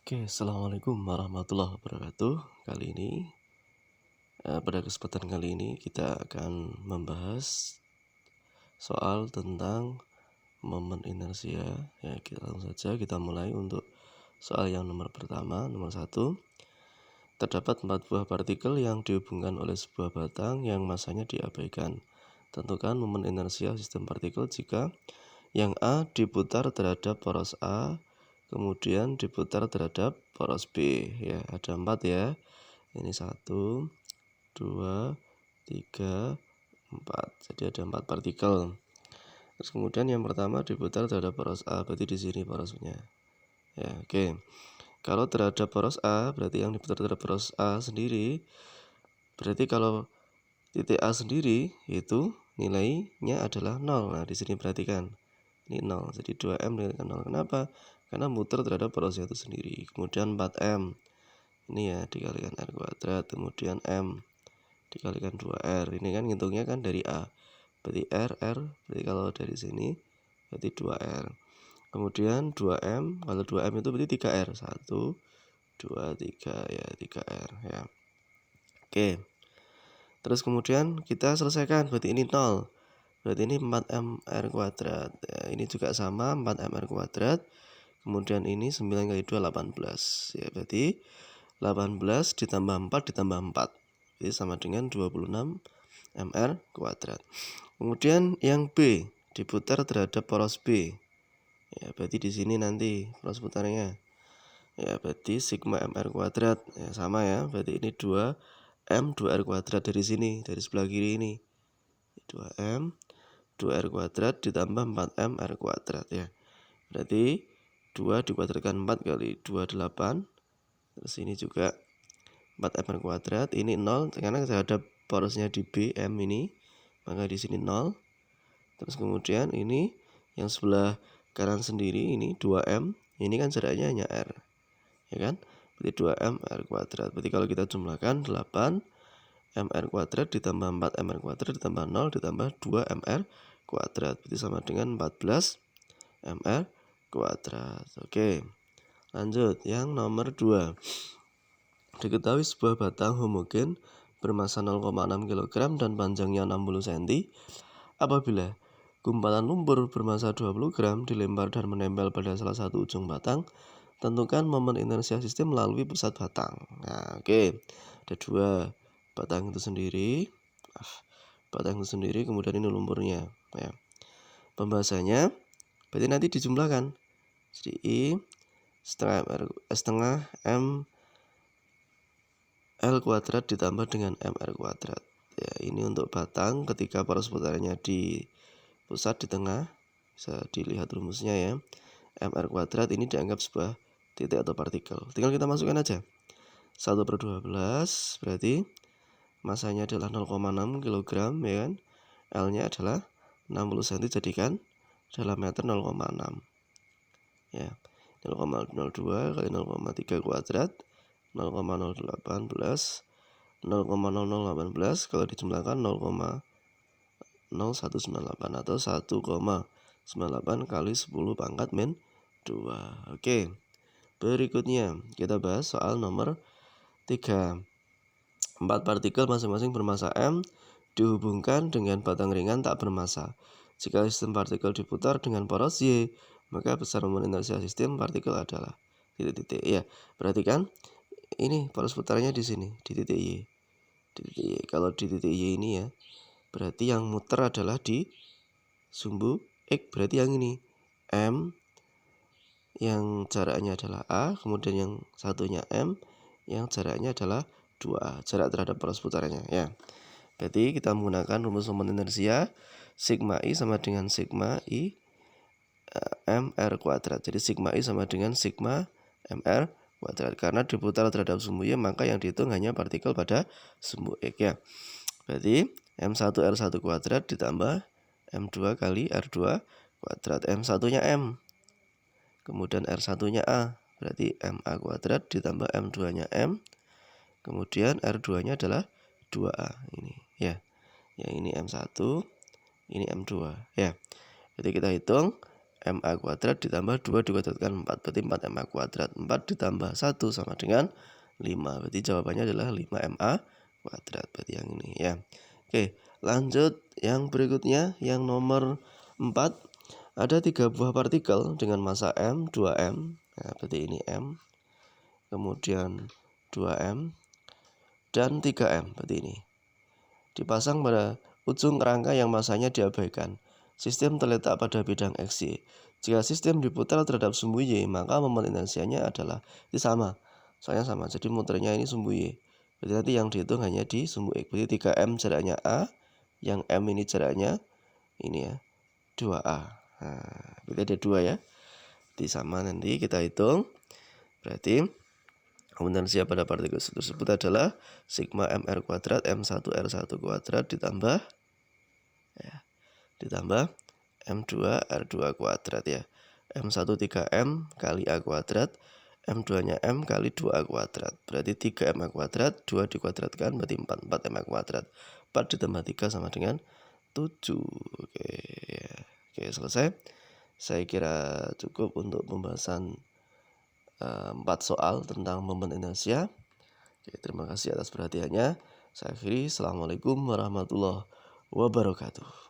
Oke, assalamualaikum warahmatullahi wabarakatuh. Pada kesempatan kali ini kita akan membahas soal tentang momen inersia. Ya, kita langsung saja kita mulai untuk soal yang nomor pertama, nomor 1. Terdapat 4 buah partikel yang dihubungkan oleh sebuah batang yang masanya diabaikan. Tentukan momen inersia sistem partikel jika yang A diputar terhadap poros A, kemudian diputar terhadap poros B. Ya, ada 4 ya. Ini 1, 2, 3, 4. Jadi ada 4 partikel. Terus kemudian yang pertama diputar terhadap poros A, berarti di sini porosnya. Ya, oke. Kalau terhadap poros A, berarti yang diputar terhadap poros A sendiri. Berarti kalau titik A sendiri itu nilainya adalah 0. Nah, di sini perhatikan. Ini 0. Jadi 2M dikalikan 0. Kenapa? Karena muter terhadap porosnya itu sendiri. Kemudian 4M. Ini ya dikalikan R kuadrat. Kemudian M dikalikan 2R. Ini kan ngitungnya kan dari A. Berarti R. Berarti kalau dari sini berarti 2R. Kemudian 2M. Kalau 2M itu berarti 3R. 1, 2, 3. Ya 3R. Ya. Oke. Terus kemudian kita selesaikan. Berarti ini 0. Berarti ini 4mr kuadrat. Ya, ini juga sama 4mr kuadrat. Kemudian ini 9 kali 2 18. Ya, berarti 18 ditambah 4 ditambah 4. Jadi sama dengan 26 mr kuadrat. Kemudian yang B diputar terhadap poros B. Ya, berarti di sini nanti poros putarnya. Ya, berarti sigma mr kuadrat. Ya, sama ya. Berarti ini 2m 2r kuadrat dari sini, dari sebelah kiri ini. 2m 2r kuadrat ditambah 4m r kuadrat ya. Berarti 2 dikuadratkan 4 kali 2 8. Terus ini juga 4m r kuadrat. Ini 0 karena terhadap porosnya di B M ini, maka di sini 0. Terus kemudian ini yang sebelah kanan sendiri ini 2m. Ini kan jaraknya hanya r. Ya kan? Berarti 2m r kuadrat. Berarti kalau kita jumlahkan 8 mr kuadrat ditambah 4mr kuadrat ditambah 0 ditambah 2mr kuadrat. Berarti sama dengan 14 mr kuadrat. Oke. Lanjut yang nomor 2. Diketahui sebuah batang homogen bermassa 0,6 kg dan panjangnya 60 cm. Apabila gumpalan lumpur bermassa 20 gram dilempar dan menempel pada salah satu ujung batang, tentukan momen inersia sistem melalui pusat batang. Nah, oke. Ada 2. Batang itu sendiri. Batang itu sendiri, kemudian ini lumpurnya. Ya. Pembahasannya berarti nanti dijumlahkan. Jadi I setengah M L kuadrat ditambah dengan MR kuadrat. Ya, ini untuk batang ketika poros putarnya di pusat di tengah. Bisa dilihat rumusnya ya. MR kuadrat ini dianggap sebuah titik atau partikel. Tinggal kita masukkan aja. 1/12 berarti masanya adalah 0,6 kg ya kan. L-nya adalah 60 cm, jadikan dalam meter 0,6. Ya. 0,02 kali 0,3 kuadrat 0,018 0,0018 kalau dijumlahkan 0,0198 atau 1,98 kali 10 pangkat min 2. Oke. Berikutnya kita bahas soal nomor 3. 4 partikel masing-masing bermassa M dihubungkan dengan batang ringan tak bermassa. Jika sistem partikel diputar dengan poros Y, maka besar momen inersia sistem partikel adalah titik-titik. Ya, perhatikan ini poros putarnya di sini, di titik Y. Di titik Y. Kalau di titik Y ini ya, berarti yang muter adalah di sumbu X, berarti yang ini M, yang jaraknya adalah A, kemudian yang satunya M, yang jaraknya adalah 2A, jarak terhadap poros putarnya ya. Berarti kita menggunakan rumus momen inersia sigma I sama dengan sigma I mr kuadrat. Jadi sigma I sama dengan sigma mr kuadrat. Karena diputar terhadap sumbu Y, maka yang dihitung hanya partikel pada sumbu X ya. Berarti M1R1 kuadrat ditambah M2 kali R2 kuadrat. M1-nya M. Kemudian R1-nya A. Berarti MA kuadrat ditambah M2-nya M. Kemudian R2-nya adalah 2A ini ya. Yang ini M1, ini M2 ya. Jadi kita hitung MA kuadrat ditambah 2 dikuadratkan 4, berarti 4MA kuadrat. 4 ditambah 1 sama dengan 5, berarti jawabannya adalah 5MA kuadrat, berarti yang ini ya. Oke, lanjut yang berikutnya, yang nomor 4. Ada 3 buah partikel dengan massa M, 2M, nah berarti ini M, kemudian 2M, dan 3M, berarti ini. Dipasang pada ujung kerangka yang masanya diabaikan. Sistem terletak pada bidang XY. Jika sistem diputar terhadap sumbu Y, maka momen inersianya adalah, ini sama, soalnya sama, jadi muternya ini sumbu Y. Berarti nanti yang dihitung hanya di sumbu X. Berarti 3M jaraknya A, yang M ini jaraknya ini ya, 2A. Nah, berarti ada 2 ya. Jadi sama, nanti kita hitung. Berarti inersia pada partikel tersebut adalah sigma mr kuadrat m1 r1 kuadrat ditambah m2 r2 kuadrat ya. M1 3m kali a kuadrat, M2 nya m kali 2a kuadrat. Berarti 3m kuadrat, 2 dikuadratkan berarti 4, 4m kuadrat. 4 ditambah 3 sama dengan 7. Oke ya. Oke, selesai. Saya kira cukup untuk pembahasan 4 soal tentang momen inersia. Oke, terima kasih atas perhatiannya. Saya akhiri. Assalamualaikum warahmatullahi wabarakatuh.